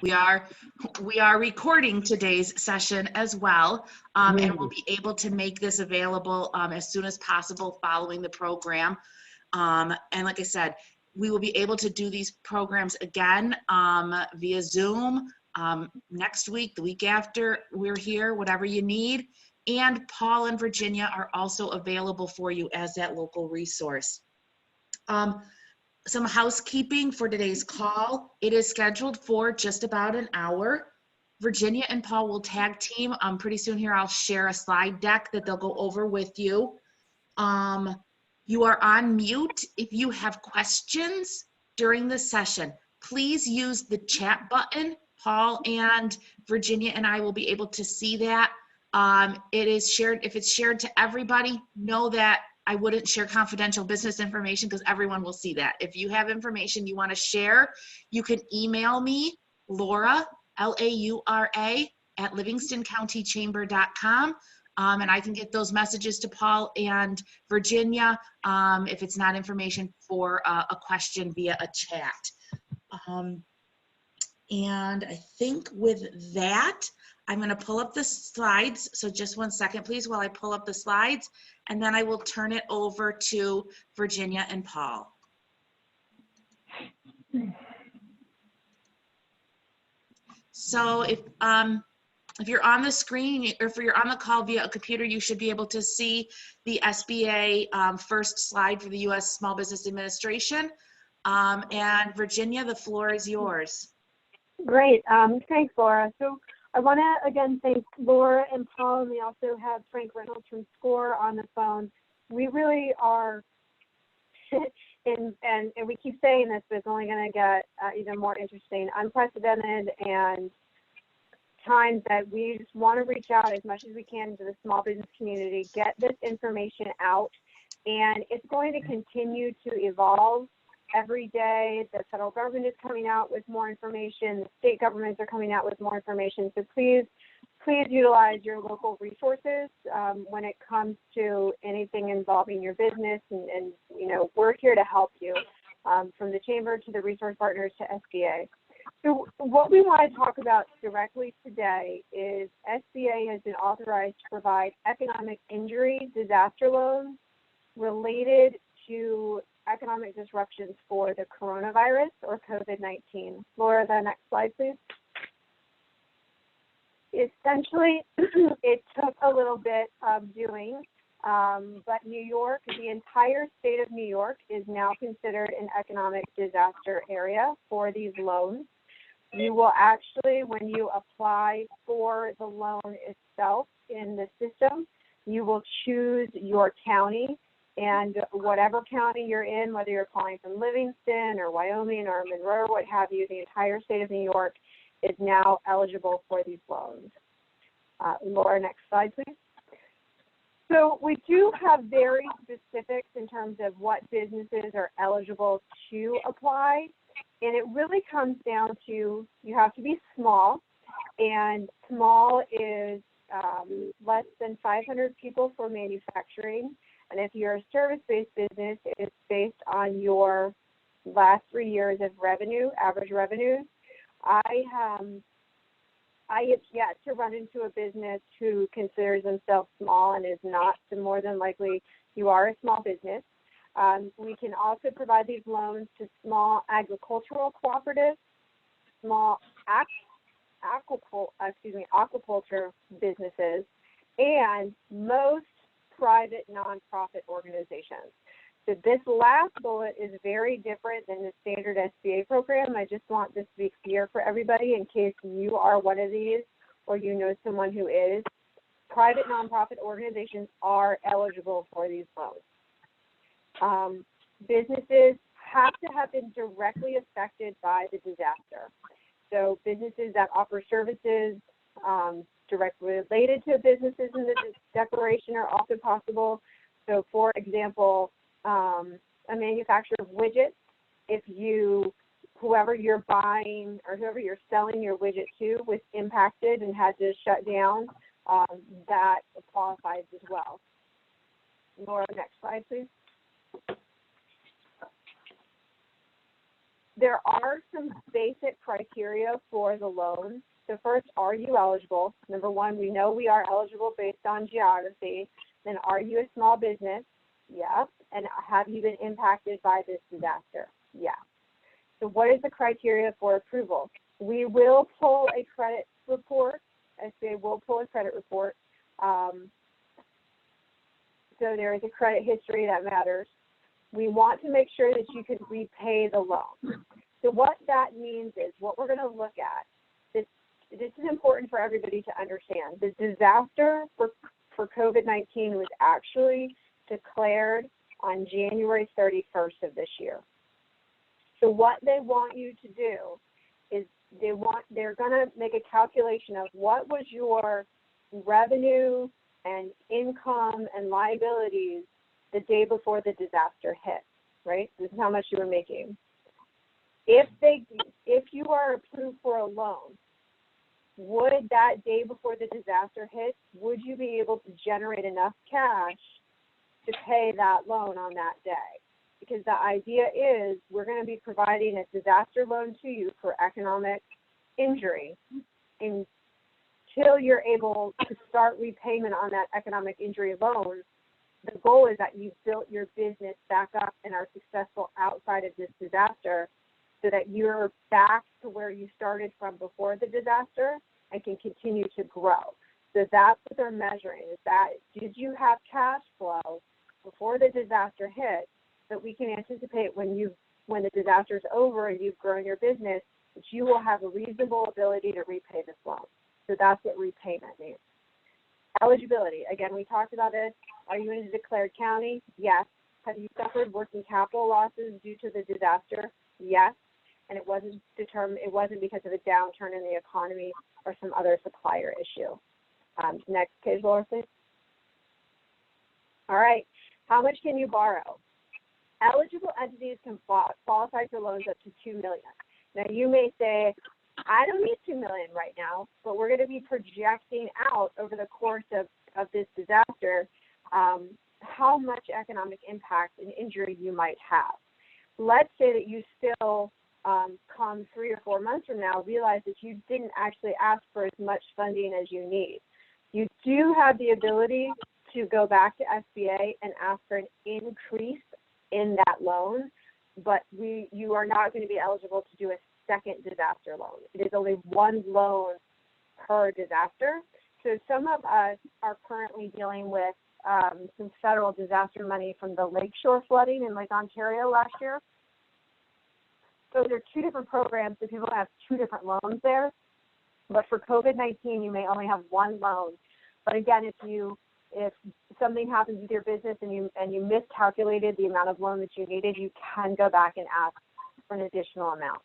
We are recording today's session as well, and we'll be able to make this available as soon as possible following the program. And like I said, we will be able to do these programs again via Zoom next week, the week after we're here, whatever you need. And Paul and Virginia are also available for you as that local resource. Some housekeeping for today's call. It is scheduled for just about an hour. Virginia and Paul will tag team. Pretty soon here, I'll share a slide deck that they'll go over with you. You are on mute. If you have questions during the session, please use the chat button. Paul and Virginia and I will be able to see that. It is shared. If it's shared to everybody, know that I wouldn't share confidential business information because everyone will see that. If you have information you want to share, you can email me, Laura, L-A-U-R-A, at livingstoncountychamber.com. And I can get those messages to Paul and Virginia if it's not information for a question via a chat. And I think with that, I'm going to pull up the slides. So just one second, please, while I pull up the slides, and then I will turn it over to Virginia and Paul. So if you're on the screen, or if you're on the call via a computer, you should be able to see the SBA first slide for the U.S. Small Business Administration. And Virginia, the floor is yours. Great. Thanks, Laura. So I want to again thank Laura and Paul, and we also have Frank Reynolds from SCORE on the phone. We really are, and we keep saying this, but it's only going to get even more interesting, unprecedented, and times that we just want to reach out as much as we can to the small business community, get this information out, and it's going to continue to evolve. Every day, the federal government is coming out with more information. The state governments are coming out with more information. So please utilize your local resources when it comes to anything involving your business. And you know, we're here to help you from the Chamber to the resource partners to SBA. So what we want to talk about directly today is SBA has been authorized to provide economic injury disaster loans related to economic disruptions for the coronavirus or COVID-19. Laura, the next slide, please. Essentially, it took a little bit of doing, but New York, the entire state of New York is now considered an economic disaster area for these loans. You will actually, when you apply for the loan itself in the system, you will choose your county. And whatever county you're in, whether you're applying from Livingston or Wyoming or Monroe, what have you, the entire state of New York is now eligible for these loans. Laura, next slide, please. So we do have very specifics in terms of what businesses are eligible to apply. And it really comes down to you have to be small. And small is less than 500 people for manufacturing. And if you're a service-based business, it's based on your last 3 years of revenue, average revenues. I have yet to run into a business who considers themselves small and is not, so more than likely you are a small business. We can also provide these loans to small agricultural cooperatives, small aquaculture businesses, and most private nonprofit organizations. So this last bullet is very different than the standard SBA program. I just want this to be clear for everybody in case you are one of these or you know someone who is. Private nonprofit organizations are eligible for these loans. Businesses have to have been directly affected by the disaster. So businesses that offer services directly related to businesses in the declaration are also possible. So for example, a manufacturer of widgets, if whoever you're buying or whoever you're selling your widget to was impacted and had to shut down, that qualifies as well. Laura, next slide, please. There are some basic criteria for the loan. So first, are you eligible? Number one, we know we are eligible based on geography. Then are you a small business? Yeah. And have you been impacted by this disaster? Yeah. So what is the criteria for approval? We will pull a credit report. SBA will pull a credit report. So there is a credit history that matters. We want to make sure that you can repay the loan. So what that means is what we're going to look at. This is important for everybody to understand. The disaster for COVID-19 was actually declared on January 31st of this year. So what they want you to do is they're going to make a calculation of what was your revenue and income and liabilities the day before the disaster hit, right? This is how much you were making. If you are approved for a loan, would that day before the disaster hit, would you be able to generate enough cash to pay that loan on that day? Because the idea is we're going to be providing a disaster loan to you for economic injury until you're able to start repayment on that economic injury loan. The goal is that you've built your business back up and are successful outside of this disaster so that you're back to where you started from before the disaster and can continue to grow. So that's what they're measuring, is that did you have cash flow before the disaster hit that we can anticipate when the disaster is over and you've grown your business, that you will have a reasonable ability to repay this loan. So that's what repayment means. Eligibility, again, we talked about it. Are you in a declared county? Yes. Have you suffered working capital losses due to the disaster? Yes. And it wasn't because of a downturn in the economy or some other supplier issue. Next page, Laura, please. All right. How much can you borrow? Eligible entities can qualify for loans up to $2 million. Now, you may say, I don't need $2 million right now, but we're going to be projecting out over the course of this disaster how much economic impact and injury you might have. Let's say that you still come 3 or 4 months from now, realize that you didn't actually ask for as much funding as you need. You do have the ability to go back to SBA and ask for an increase in that loan, but you are not going to be eligible to do a second disaster loan. It is only one loan per disaster. So some of us are currently dealing with some federal disaster money from the lakeshore flooding in Lake Ontario last year. So there are 2 different programs, so people have 2 different loans there. But for COVID-19, you may only have one loan. But again, if something happens with your business and you miscalculated the amount of loan that you needed, you can go back and ask for an additional amount.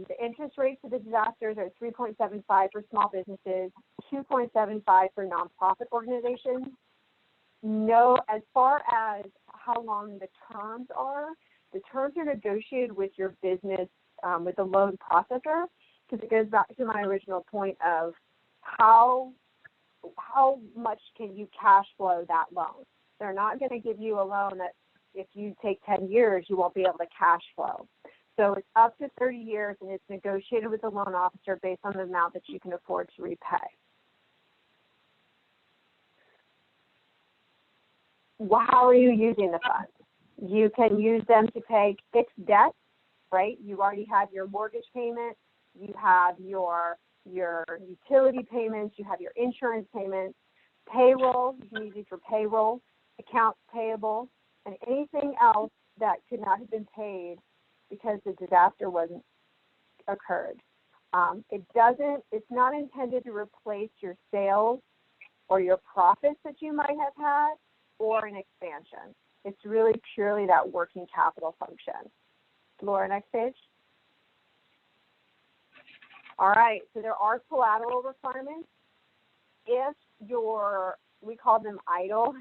The interest rates for the disasters are 3.75 for small businesses, 2.75 for nonprofit organizations. No, as far as how long the terms are negotiated with your business, with the loan processor, because it goes back to my original point of how much can you cash flow that loan. They're not going to give you a loan that if you take 10 years, you won't be able to cash flow. So it's up to 30 years, and it's negotiated with the loan officer based on the amount that you can afford to repay. How are you using the funds? You can use them to pay fixed debt, right? You already have your mortgage payment, you have your utility payments, you have your insurance payments, payroll, you can use it for payroll, accounts payable, and anything else that could not have been paid because the disaster wasn't occurred. It's not intended to replace your sales or your profits that you might have had or an expansion. It's really purely that working capital function. Laura, next page. All right, so there are collateral requirements. If we call them idle,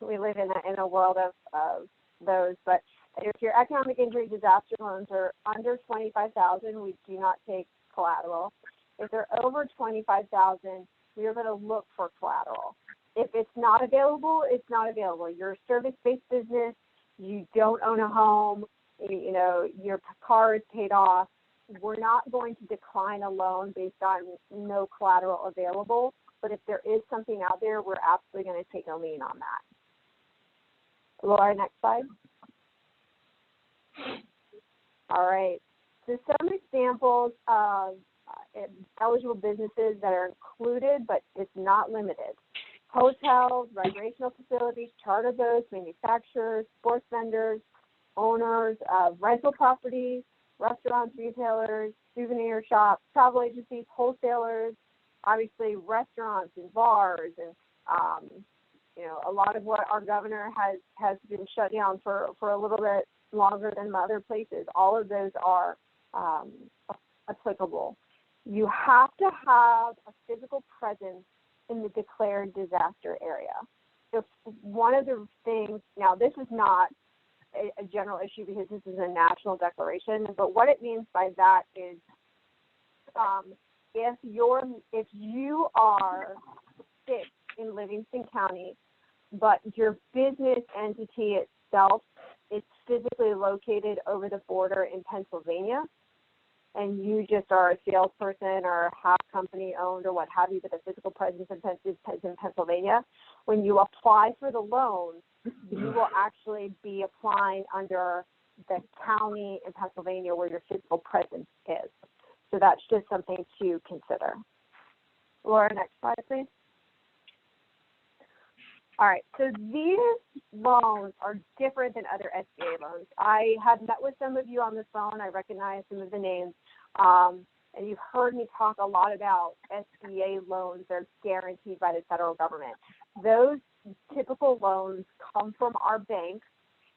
we live in a world of those, but if your economic injury disaster loans are under $25,000, we do not take collateral. If they're over $25,000, we are going to look for collateral. If it's not available, it's not available. You're a service-based business, you don't own a home, you know, your car is paid off, we're not going to decline a loan based on no collateral available. But if there is something out there, we're absolutely going to take a lien on that. Laura, next slide. All right. So some examples of eligible businesses that are included, but it's not limited. Hotels, recreational facilities, charter boats, manufacturers, sports vendors, owners of rental properties, restaurants, retailers, souvenir shops, travel agencies, wholesalers, obviously restaurants and bars, and you know, a lot of what our governor has been shut down for a little bit longer than other places. All of those are applicable. You have to have a physical presence in the declared disaster area. So one of the things, now this is not a general issue because this is a national declaration, but what it means by that is if you are fixed in Livingston County, but your business entity itself is physically located over the border in Pennsylvania, and you just are a salesperson or half company owned or what have you, but the physical presence is in Pennsylvania, when you apply for the loan, you will actually be applying under the county in Pennsylvania where your physical presence is. So that's just something to consider. Laura, next slide, please. All right, so these loans are different than other SBA loans. I have met with some of you on the phone. I recognize some of the names. And you've heard me talk a lot about SBA loans that are guaranteed by the federal government. Those typical loans come from our banks,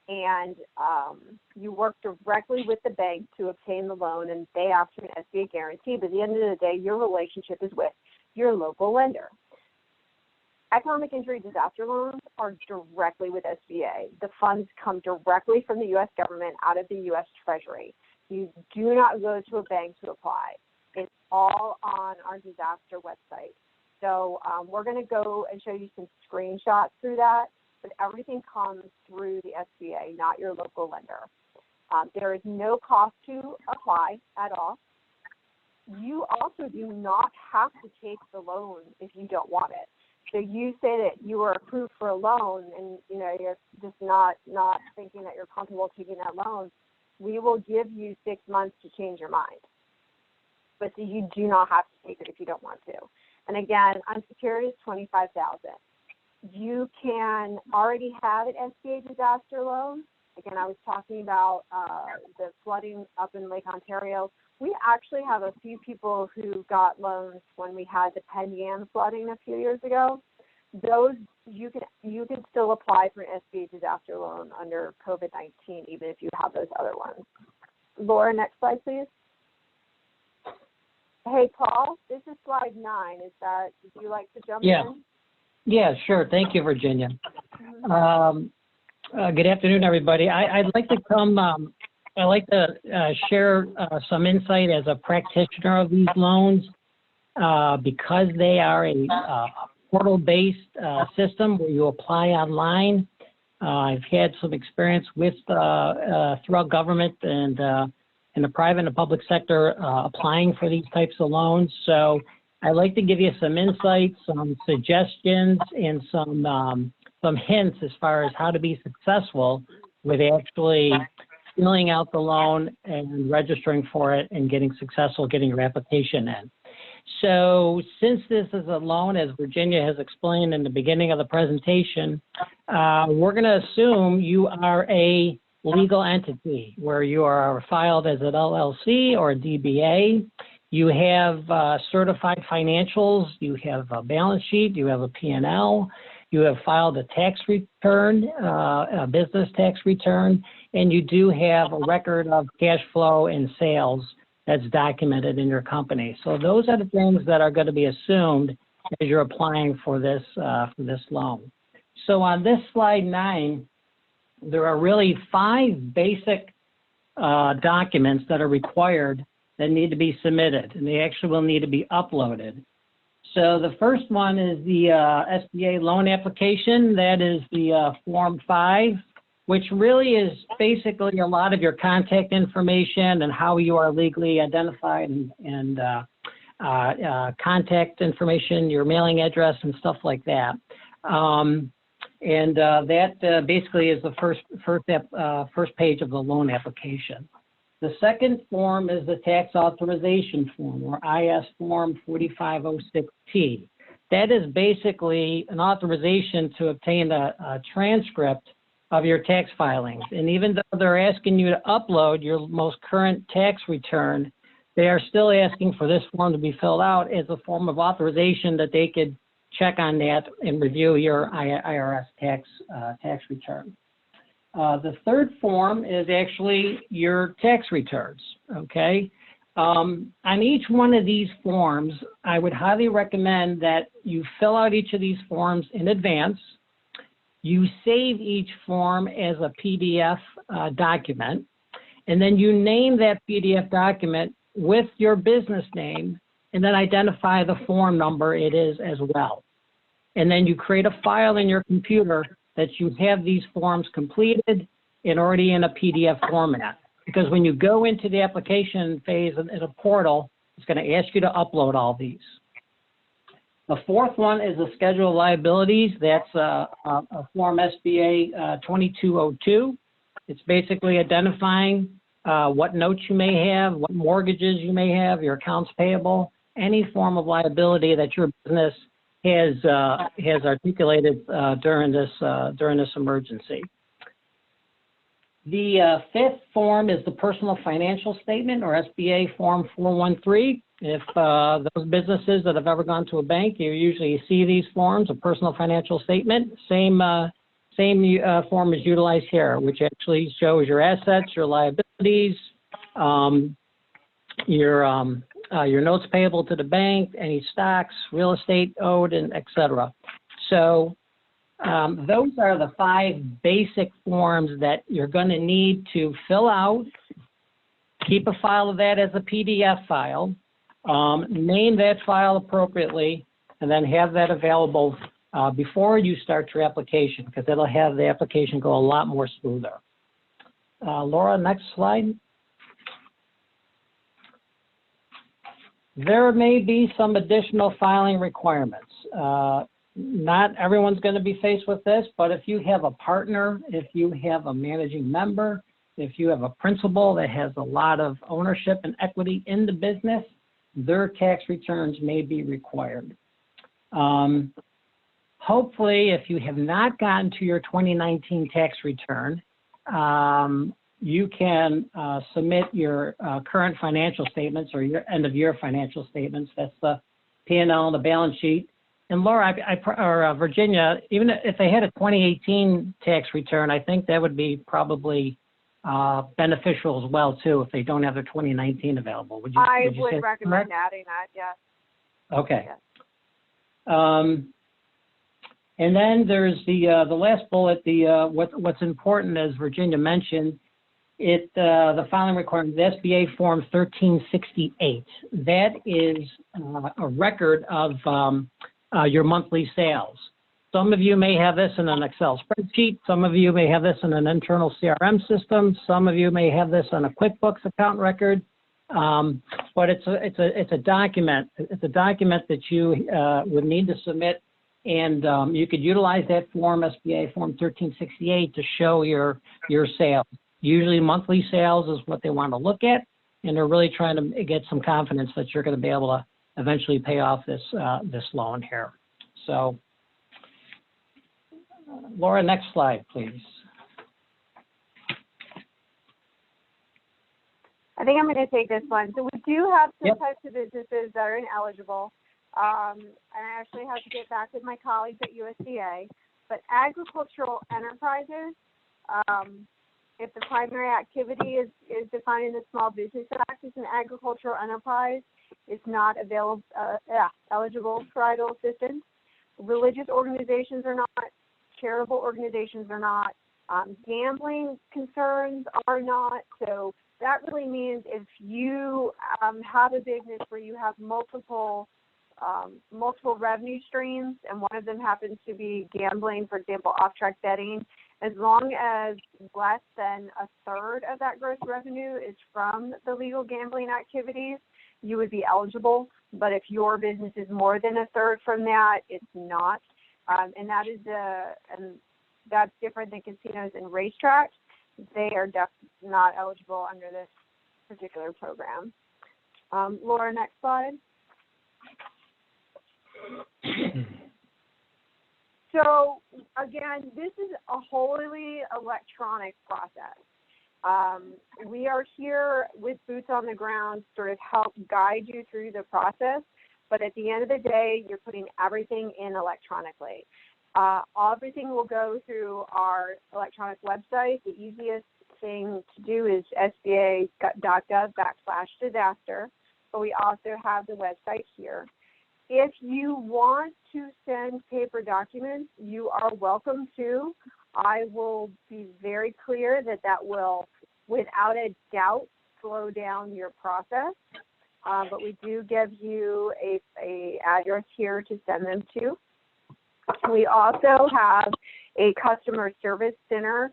and you work directly with the bank to obtain the loan, and they ask for an SBA guarantee. But at the end of the day, your relationship is with your local lender. Economic injury disaster loans are directly with SBA. The funds come directly from the U.S. government out of the U.S. Treasury. You do not go to a bank to apply. It's all on our disaster website. So we're going to go and show you some screenshots through that, but everything comes through the SBA, not your local lender. There is no cost to apply at all. You also do not have to take the loan if you don't want it. So you say that you are approved for a loan and you're just not thinking that you're comfortable taking that loan. We will give you 6 months to change your mind. But you do not have to take it if you don't want to. And again, unsecured is $25,000. You can already have an SBA disaster loan. Again, I was talking about the flooding up in Lake Ontario. We actually have a few people who got loans when we had the Penn Yan flooding a few years ago. Those you can still apply for an SBA disaster loan under COVID-19, even if you have those other ones. Laura, next slide, please. Hey, Paul, this is slide 9. Would you like to jump in? Yeah, sure. Thank you, Virginia. Good afternoon, everybody. I'd like to share some insight as a practitioner of these loans because they are a portal-based system where you apply online. I've had some experience with throughout government and in the private and the public sector applying for these types of loans. So I'd like to give you some insights, some suggestions, and some hints as far as how to be successful with actually filling out the loan and registering for it and getting your application in. So since this is a loan, as Virginia has explained in the beginning of the presentation, we're going to assume you are a legal entity where you are filed as an LLC or a DBA. You have certified financials, you have a balance sheet, you have a P&L, you have filed a tax return, a business tax return, and you do have a record of cash flow and sales that's documented in your company. So those are the things that are going to be assumed as you're applying for this loan. So on this slide 9, there are really 5 basic documents that are required that need to be submitted, and they actually will need to be uploaded. So the first one is the SBA loan application. That is the Form 5. which really is basically a lot of your contact information and how you are legally identified and contact information, your mailing address and stuff like that. That basically is the first page of the loan application. The second form is the tax authorization form, or IS form 4506T. That is basically an authorization to obtain a transcript of your tax filings. And even though they're asking you to upload your most current tax return, they are still asking for this form to be filled out as a form of authorization that they could check on that and review your IRS tax return. The third form is actually your tax returns, okay? On each one of these forms, I would highly recommend that you fill out each of these forms in advance. You save each form as a PDF document, and then you name that PDF document with your business name, and then identify the form number it is as well. And then you create a file in your computer that you have these forms completed and already in a PDF format. Because when you go into the application phase in a portal, it's going to ask you to upload all these. The fourth one is the schedule of liabilities. That's a form SBA 2202. It's basically identifying what notes you may have, what mortgages you may have, your accounts payable, any form of liability that your business has articulated during this emergency. The fifth form is the personal financial statement, or SBA form 413. If those businesses that have ever gone to a bank, you usually see these forms, a personal financial statement. Same form is utilized here, which actually shows your assets, your liabilities, your notes payable to the bank, any stocks, real estate owed, and et cetera. So those are the 5 basic forms that you're going to need to fill out. Keep a file of that as a PDF file. Name that file appropriately, and then have that available before you start your application, because that'll have the application go a lot more smoother. Laura, next slide. There may be some additional filing requirements. Not everyone's going to be faced with this, but if you have a partner, if you have a managing member, if you have a principal that has a lot of ownership and equity in the business, their tax returns may be required. Hopefully, if you have not gotten to your 2019 tax return, you can submit your current financial statements or your end of year financial statements. That's the P&L and the balance sheet. And Laura, or Virginia, even if they had a 2018 tax return, I think that would be probably beneficial as well too, if they don't have their 2019 available. Would you? I would recommend adding that. Yes. Okay. Yes. And then there's the last bullet. What's important, as Virginia mentioned, the filing requirement, the SBA form 1368. That is a record of your monthly sales. Some of you may have this in an Excel spreadsheet. Some of you may have this in an internal CRM system. Some of you may have this on a QuickBooks account record. But it's a document. It's a document that you would need to submit, and you could utilize that form, SBA form 1368, to show your sales. Usually monthly sales is what they want to look at, and they're really trying to get some confidence that you're going to be able to eventually pay off this loan here. So, Laura, next slide, please. I think I'm going to take this one. So we do have some types of businesses that are ineligible. And I actually have to get back with my colleagues at USDA. But agricultural enterprises, if the primary activity is defined in the Small Business Act as an agricultural enterprise, it's not eligible for EIDL assistance. Religious organizations are not. Charitable organizations are not. Gambling concerns are not. So that really means if you have a business where you have multiple revenue streams, and one of them happens to be gambling, for example, off-track betting, As long as less than a third of that gross revenue is from the legal gambling activities, you would be eligible. But if your business is more than a third from that, it's not. And that's different than casinos and racetracks. They are not eligible under this particular program. Laura, next slide. So again, this is a wholly electronic process. We are here with boots on the ground, sort of help guide you through the process. But at the end of the day, you're putting everything in electronically. Everything will go through our electronic website. The easiest thing to do is sba.gov/disaster. But we also have the website here. If you want to send paper documents, you are welcome to. I will be very clear that will, without a doubt, slow down your process. But we do give you a address here to send them to. We also have a customer service center,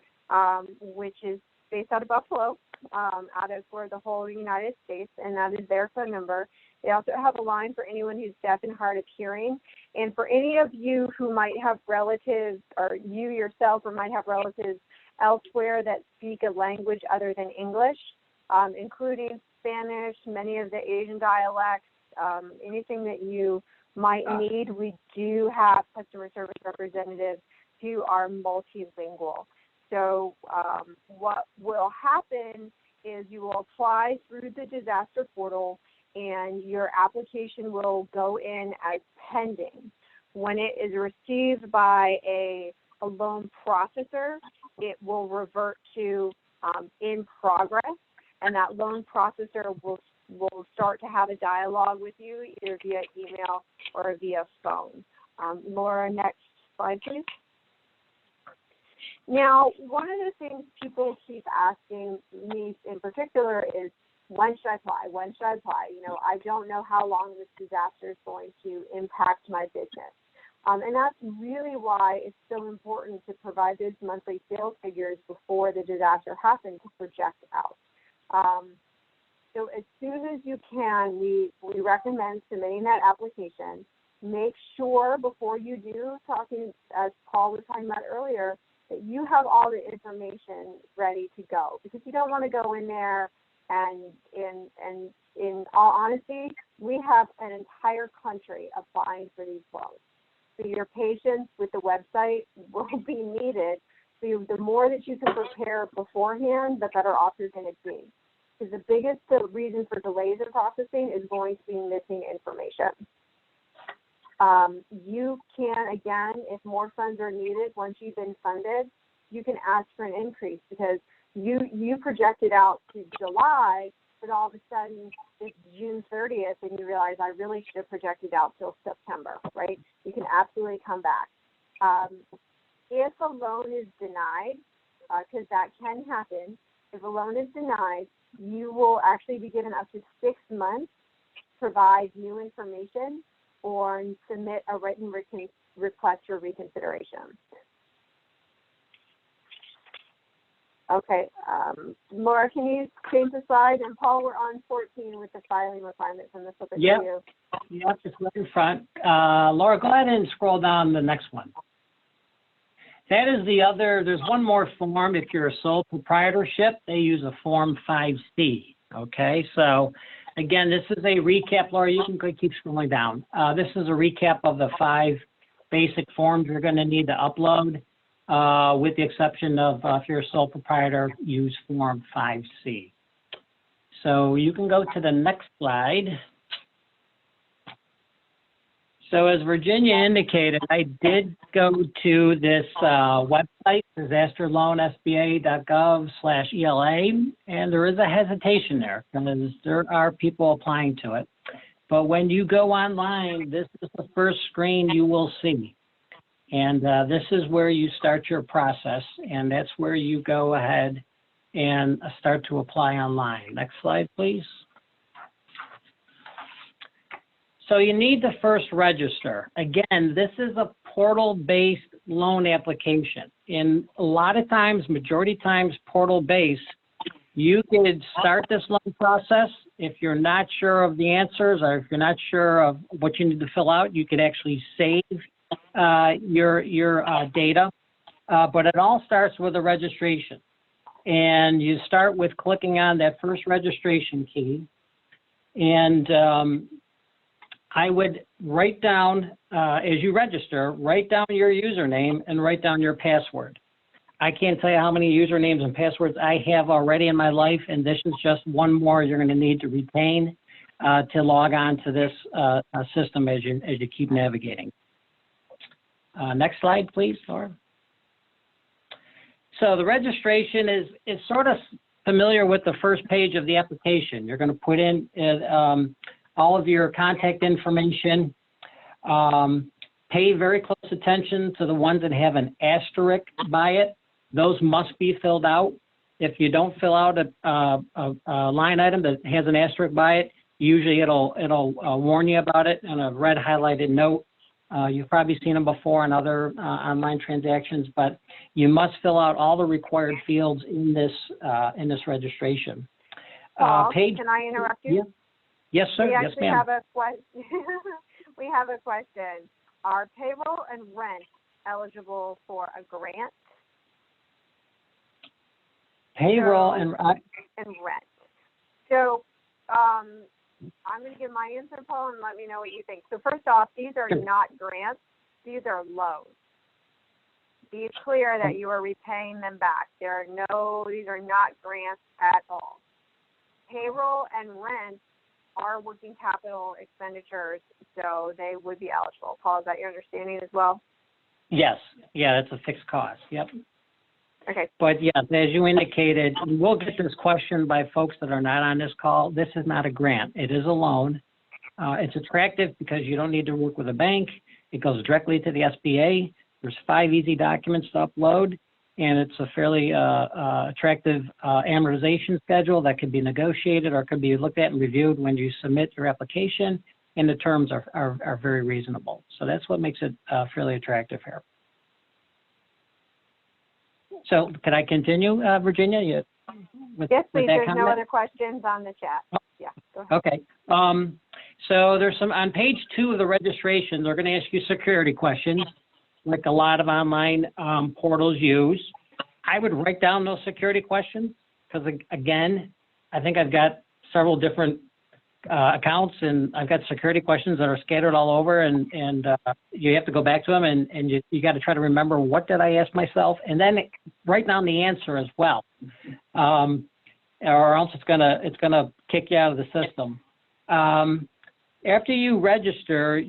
which is based out of Buffalo, out of for the whole United States, and that is their phone number. They also have a line for anyone who's deaf and hard of hearing. And for any of you who might have relatives, or you yourself, or might have relatives elsewhere that speak a language other than English, including Spanish, many of the Asian dialects, anything that you might need, we do have customer service representatives who are multilingual. So what will happen is you will apply through the disaster portal, and your application will go in as pending. When it is received by a loan processor, it will revert to in progress, and that loan processor will start to have a dialogue with you, either via email or via phone. Laura, next slide, please. Now, one of the things people keep asking me in particular is, when should I apply? When should I apply? You know, I don't know how long this disaster is going to impact my business. And that's really why it's so important to provide those monthly sales figures before the disaster happens to project out. So as soon as you can, we recommend submitting that application. Make sure before you do, as Paul was talking about earlier, that you have all the information ready to go, because you don't want to go in there and in all honesty, we have an entire country applying for these loans. So your patience with the website will be needed. So the more that you can prepare beforehand, the better off you're going to be. Because the biggest reason for delays in processing is going to be missing information. You can, again, if more funds are needed once you've been funded, you can ask for an increase, because you projected out to July, but all of a sudden it's June 30th and you realize I really should have projected out till September, right? You can absolutely come back. If a loan is denied, because that can happen, if a loan is denied, you will actually be given up to 6 months to provide new information or submit a written request for reconsideration. Okay, Laura, can you change the slide? And Paul, we're on 14 with the filing requirements, and this will be for you. Yep, it's right in front. Laura, go ahead and scroll down the next one. That is the other, there's one more form. If you're a sole proprietorship, they use a Form 5C, okay? So, again, this is a recap. Laura, you can keep scrolling down. This is a recap of the 5 basic forms you're going to need to upload, with the exception of if you're a sole proprietor, use Form 5C. So you can go to the next slide. So as Virginia indicated, I did go to this website, disasterloansba.gov/ELA, and there is a hesitation there because there are people applying to it. But when you go online, this is the first screen you will see. And this is where you start your process, and that's where you go ahead and start to apply online. Next slide, please. So you need to first register. Again, this is a portal-based loan application. And a lot of times, majority times, portal-based, you could start this loan process. If you're not sure of the answers or if you're not sure of what you need to fill out, you could actually save your data. But it all starts with a registration. And you start with clicking on that first registration key. And I would write down, as you register, write down your username and write down your password. I can't tell you how many usernames and passwords I have already in my life, and this is just one more you're going to need to retain to log on to this system as you keep navigating. Next slide, please, Laura. So the registration is sort of familiar with the first page of the application. You're going to put in all of your contact information. Pay very close attention to the ones that have an asterisk by it. Those must be filled out. If you don't fill out a line item that has an asterisk by it, usually it'll warn you about it in a red highlighted note. You've probably seen them before in other online transactions, but you must fill out all the required fields in this registration. Paul, can I interrupt you? Yeah. Yes, sir. We Yes, actually ma'am. have a we have a question. Are payroll and rent eligible for a grant? Payroll and rent. So I'm going to give my answer, Paul, and let me know what you think. So first off, these are not grants. These are loans. Be clear that you are repaying them back. These are not grants at all. Payroll and rent are working capital expenditures, so they would be eligible. Paul, is that your understanding as well? Yes. Yeah, that's a fixed cost. Yep. Okay. But yeah, as you indicated, we'll get this question by folks that are not on this call. This is not a grant. It is a loan. It's attractive because you don't need to work with a bank. It goes directly to the SBA. There's 5 easy documents to upload, and it's a fairly attractive amortization schedule that can be negotiated or can be looked at and reviewed when you submit your application, and the terms are very reasonable. So that's what makes it fairly attractive here. So can I continue, Virginia? Yes, please. There's no other questions on the chat. Oh. Yeah, go ahead. Okay. So there's some, on page 2 of the registration, they're going to ask you security questions, like a lot of online portals use. I would write down those security questions because, again, I think I've got several different accounts, and I've got security questions that are scattered all over, and you have to go back to them, and you got to try to remember, what did I ask myself, and then write down the answer as well, or else it's gonna kick you out of the system. After you register,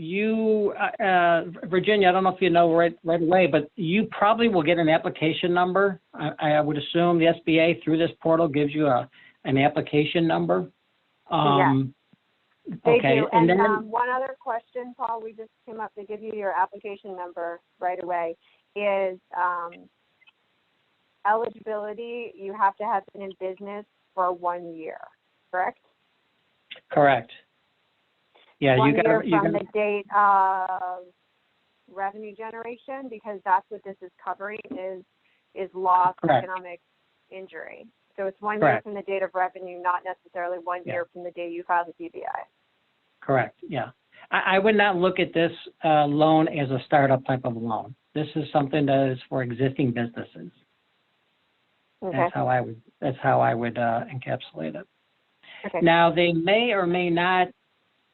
Virginia, I don't know if you know right away, but you probably will get an application number. I would assume the SBA through this portal gives you an application number. Yes. They Okay, do. and And then one other question, Paul, we just came up to give you your application number right away, is eligibility. You have to have been in business for 1 year, correct? correct. Yeah, 1 you got year to. from the date of revenue generation, because that's what this is covering, is loss or Correct. economic injury. So it's 1 year Correct. from the date of revenue, not necessarily 1 Yeah. year from the day you file the DBI. Correct. Yeah, I would not look at this loan as a startup type of loan. This is something that is for existing businesses. Okay. That's how I would encapsulate it. Okay. Now, they may or may not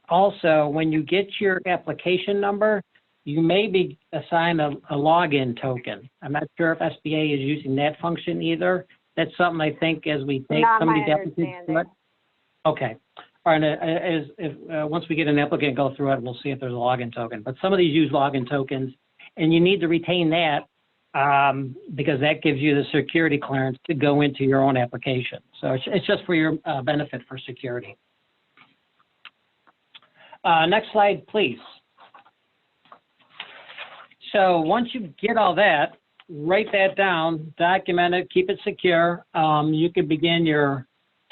also, when you get your application number, you may be assigned a login token. I'm not sure if SBA is using that function either. That's something I think as we take Not some of my these applicants through it. understanding. Okay. All right, once we get an applicant go through it, we'll see if there's a login token. But some of these use login tokens, and you need to retain that because that gives you the security clearance to go into your own application. So it's just for your benefit for security. Next slide, please. So once you get all that, write that down, document it, keep it secure. You can begin your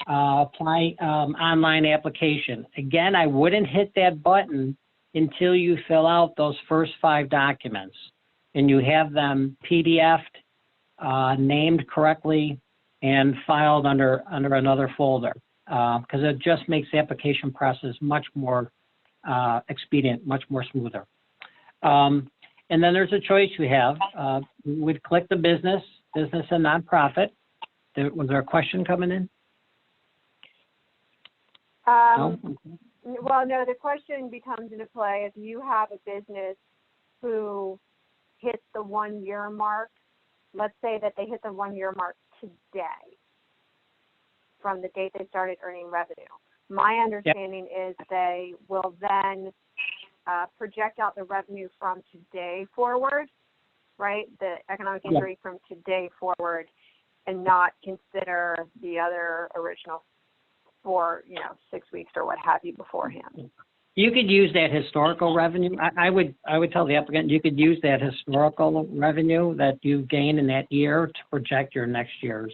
apply online application. Again, I wouldn't hit that button until you fill out those first 5 documents. and you have them PDF'd, named correctly, and filed under another folder, because it just makes the application process much more expedient, much more smoother. And then there's a choice you have. We'd click the business and nonprofit. Was there a question coming in? No? Well, no, the question becomes into play if you have a business who hits the 1 year mark. Let's say that they hit the 1 year mark today from the date they started earning revenue. My understanding is they will then project out the revenue from today forward, right? The economic injury from today forward, and not consider the other original for 6 weeks or what have you beforehand. You could use that historical revenue. I would tell the applicant you could use that historical revenue that you gained in that year to project your next year's.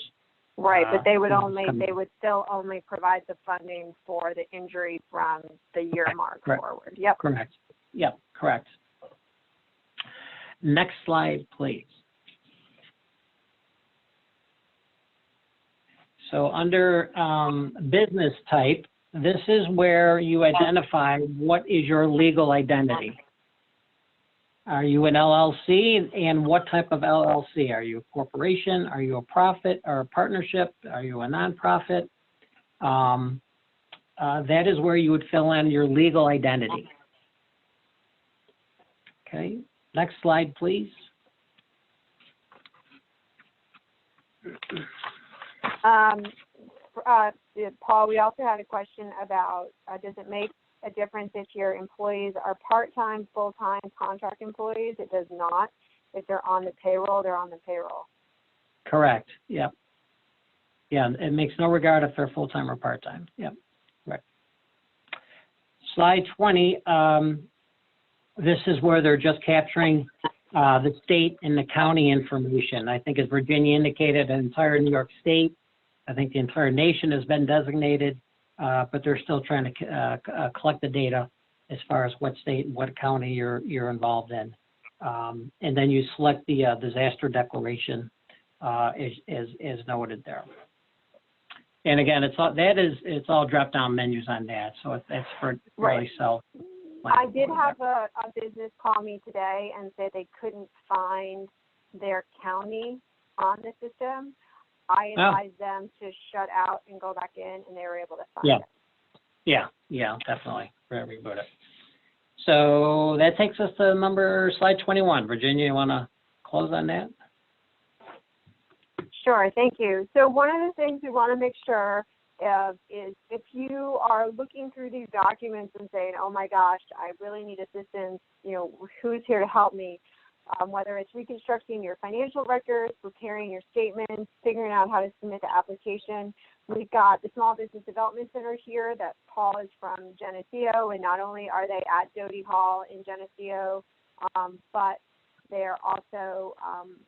Right, but they would still only provide the funding for the injury from the year mark forward. Yep. Correct. Yep, correct. Next slide, please. So under business type, this is where you identify what is your legal identity. Are you an LLC, and what type of LLC? Are you a corporation? Are you a profit or a partnership? Are you a nonprofit? That is where you would fill in your legal identity. Okay, next slide, please. Paul, we also had a question about, does it make a difference if your employees are part-time, full-time, contract employees? It does not. If they're on the payroll, they're on the payroll. Correct, yep. Yeah, it makes no regard if they're full-time or part-time, yep, right. Slide 20, this is where they're just capturing the state and the county information. I think as Virginia indicated, the entire New York State, I think the entire nation has been designated, but they're still trying to collect the data as far as what state and what county you're involved in. And then you select the disaster declaration as noted there. And again, it's all drop-down menus on that, so that's for really self. I did have a business call me today and say they couldn't find their county on the system. I advised them to shut out and go back in, and they were able to find it. Yeah, definitely. Reboot it. So that takes us to slide 21. Virginia, you want to close on that? Sure, thank you. So one of the things we want to make sure is if you are looking through these documents and saying, oh my gosh, I really need assistance, who's here to help me? Whether it's reconstructing your financial records, preparing your statements, figuring out how to submit the application. We've got the Small Business Development Center here that Paul is from Geneseo, and not only are they at Doty Hall in Geneseo, but they're also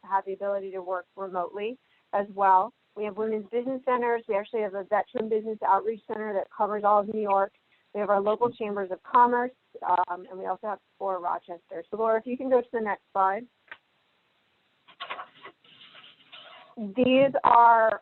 have the ability to work remotely as well. We have women's business centers. We actually have a veteran business outreach center that covers all of New York. We have our local chambers of commerce, and we also have for Rochester. So Laura, if you can go to the next slide. These are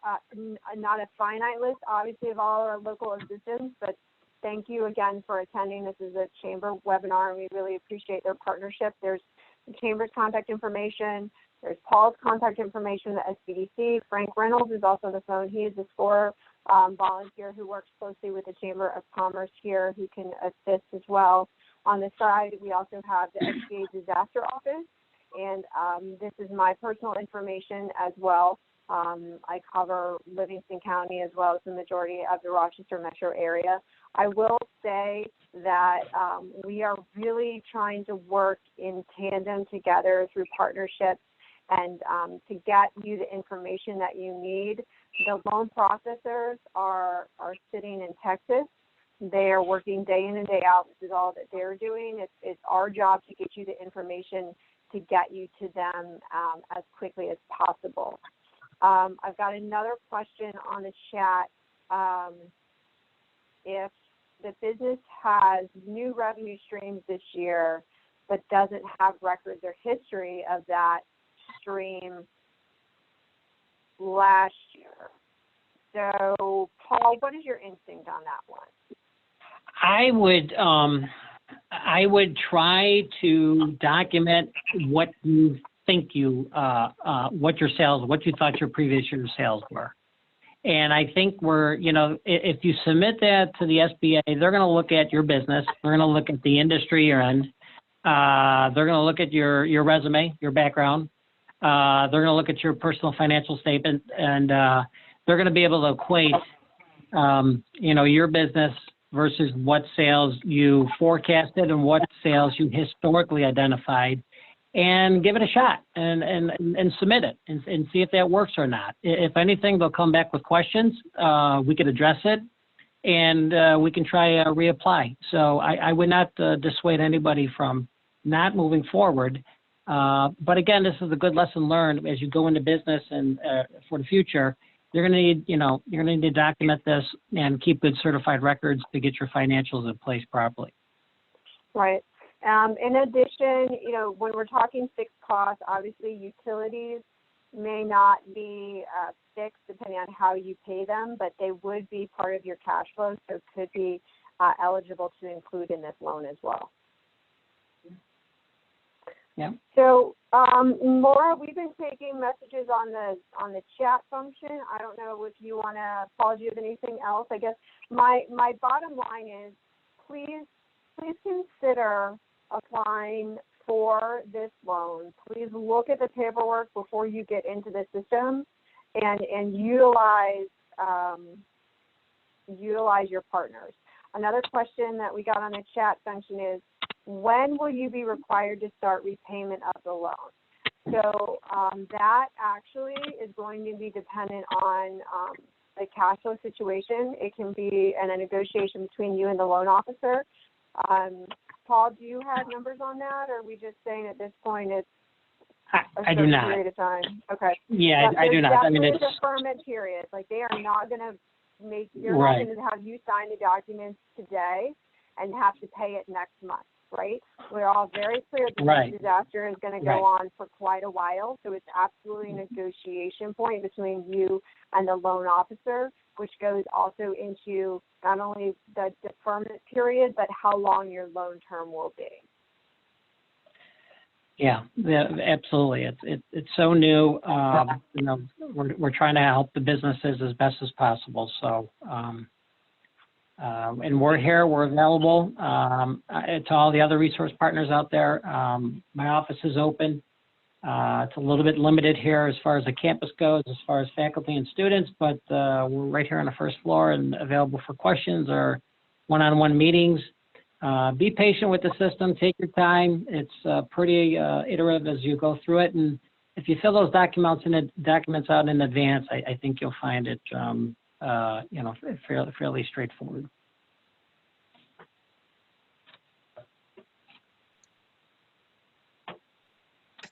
not a finite list, obviously, of all our local assistants, but thank you again for attending. This is a chamber webinar, and we really appreciate their partnership. There's the chamber's contact information. There's Paul's contact information, the SBDC. Frank Reynolds is also on the phone. He is a SCORE volunteer who works closely with the Chamber of Commerce here, who can assist as well. On the side, we also have the SBA Disaster Office, and this is my personal information as well. I cover Livingston County as well as the majority of the Rochester metro area. I will say that we are really trying to work in tandem together through partnerships and to get you the information that you need. The loan processors are sitting in Texas. They are working day in and day out. This is all that they're doing. It's our job to get you the information to get you to them as quickly as possible. I've got another question on the chat. If the business has new revenue streams this year, but doesn't have records or history of that stream last year. So, Paul, what is your instinct on that one? I would try to document what you think what you thought your previous year's sales were. And I think if you submit that to the SBA, they're going to look at your business. They're going to look at the industry you're in. They're going to look at your resume, your background. They're going to look at your personal financial statement, and they're going to be able to equate, your business versus what sales you forecasted and what sales you historically identified, and give it a shot and submit it and see if that works or not. If anything, they'll come back with questions. We could address it, and we can try reapply. So I would not dissuade anybody from not moving forward. But again, this is a good lesson learned as you go into business and for the future. You're going to need to document this and keep good certified records to get your financials in place properly. Right. In addition, when we're talking fixed costs, obviously utilities may not be fixed depending on how you pay them, but they would be part of your cash flow, so could be eligible to include in this loan as well. Yeah. So, Laura, we've been taking messages on the chat function. I don't know if you want to, Paul, do you have anything else? I guess my bottom line is please consider applying for this loan. Please look at the paperwork before you get into the system, and utilize your partners. Another question that we got on the chat function is, when will you be required to start repayment of the loan? So that actually is going to be dependent on the cash flow situation. It can be a negotiation between you and the loan officer. Paul, do you have numbers on that, or are we just saying at this point it's I do not. period of time? Okay. Yeah, I do not. I mean, it's it's a deferment period. Like, they are not going to they're right. not going to have you sign the documents today and have to pay it next month. Right? We're all very clear that right. this disaster is going to go on for quite a while, so it's absolutely a negotiation point between you and the loan officer, which goes also into not only the deferment period, but how long your loan term will be. Yeah, absolutely. It's so new. We're trying to help the businesses as best as possible. So. And we're here, we're available to all the other resource partners out there. My office is open. It's a little bit limited here as far as the campus goes, as far as faculty and students, but we're right here on the first floor and available for questions or one-on-one meetings. Be patient with the system, take your time. It's pretty iterative as you go through it. And if you fill those documents out in advance, I think you'll find it fairly straightforward.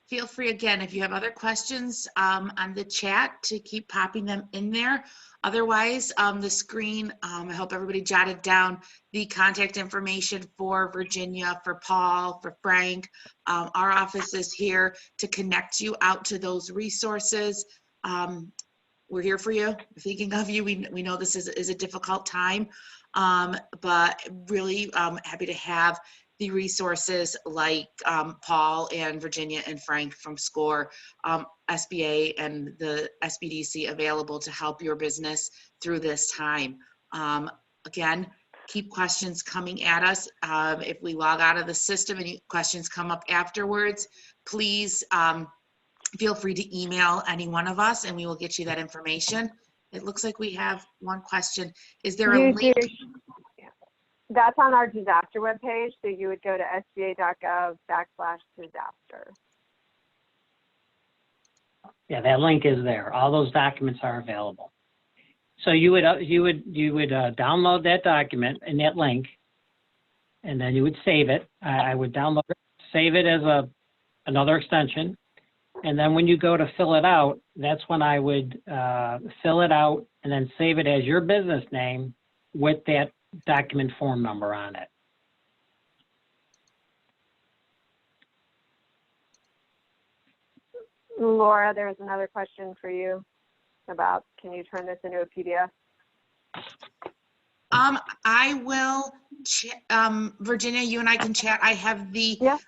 Feel free, again, if you have other questions on the chat, to keep popping them in there. Otherwise, the screen, I hope everybody jotted down the contact information for Virginia, for Paul, for Frank. Our office is here to connect you out to those resources. We're here for you. We're thinking of you. We know this is a difficult time, but really happy to have the resources like Paul and Virginia and Frank from SCORE, SBA and the SBDC available to help your business through this time. Again, keep questions coming at us. If we log out of the system and questions come up afterwards, please feel free to email any one of us and we will get you that information. It looks like we have one question. Is there a link? That's on our disaster webpage, so you would go to sba.gov/disaster. Yeah, that link is there. All those documents are available. So you would download that document and that link, and then you would save it. I would download it, save it as another extension, and then when you go to fill it out, that's when I would fill it out and then save it as your business name with that document form number on it. Laura, there was another question for you about, can you turn this into a PDF? I will, Virginia, you and I can chat. I have Yeah.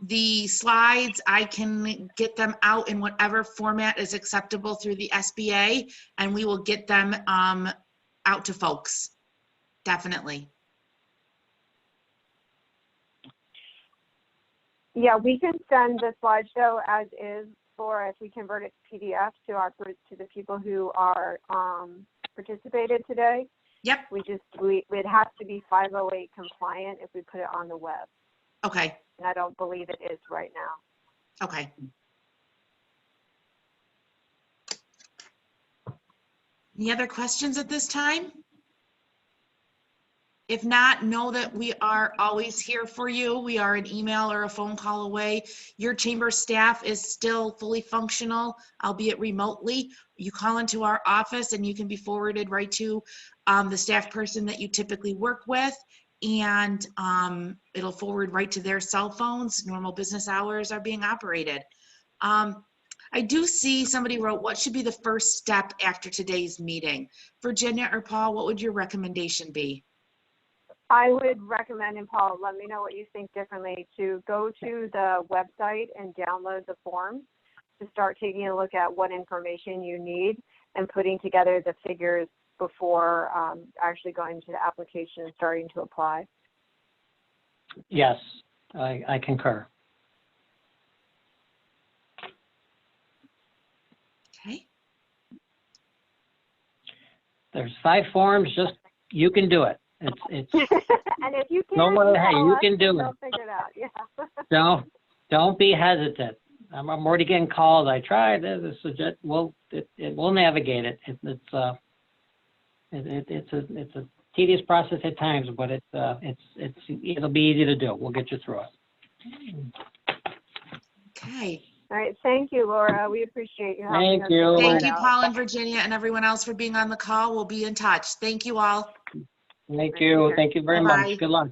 the slides. I can get them out in whatever format is acceptable through the SBA, and we will get them out to folks. Definitely. Yeah, we can send the slideshow as is, Laura, if we convert it to PDF to the people who are participated today. Yep. It has to be 508 compliant if we put it on the web. Okay. And I don't believe it is right now. Okay. Any other questions at this time? If not, know that we are always here for you. We are an email or a phone call away. Your chamber staff is still fully functional, albeit remotely. You call into our office and you can be forwarded right to the staff person that you typically work with, and it'll forward right to their cell phones. Normal business hours are being operated. I do see somebody wrote, what should be the first step after today's meeting? Virginia or Paul, what would your recommendation be? I would recommend, and Paul, let me know what you think differently, to go to the website and download the forms to start taking a look at what information you need and putting together the figures before actually going to the application and starting to apply. Yes, I concur. Okay. There's 5 forms, just, you can do it. It's And if you no can't, one, hey, call you us can do and it. we'll figure it out. Yeah. Don't be hesitant. I'm already getting calls. I tried this. We'll navigate it. It's a tedious process at times, but it'll be easy to do. We'll get you through it. Okay. All right. Thank you, Laura. We appreciate you. Thank you. Thank you, Paul and Virginia and everyone else for being on the call. We'll be in touch. Thank you all. Thank you. Thank you very Bye-bye. much. Good luck.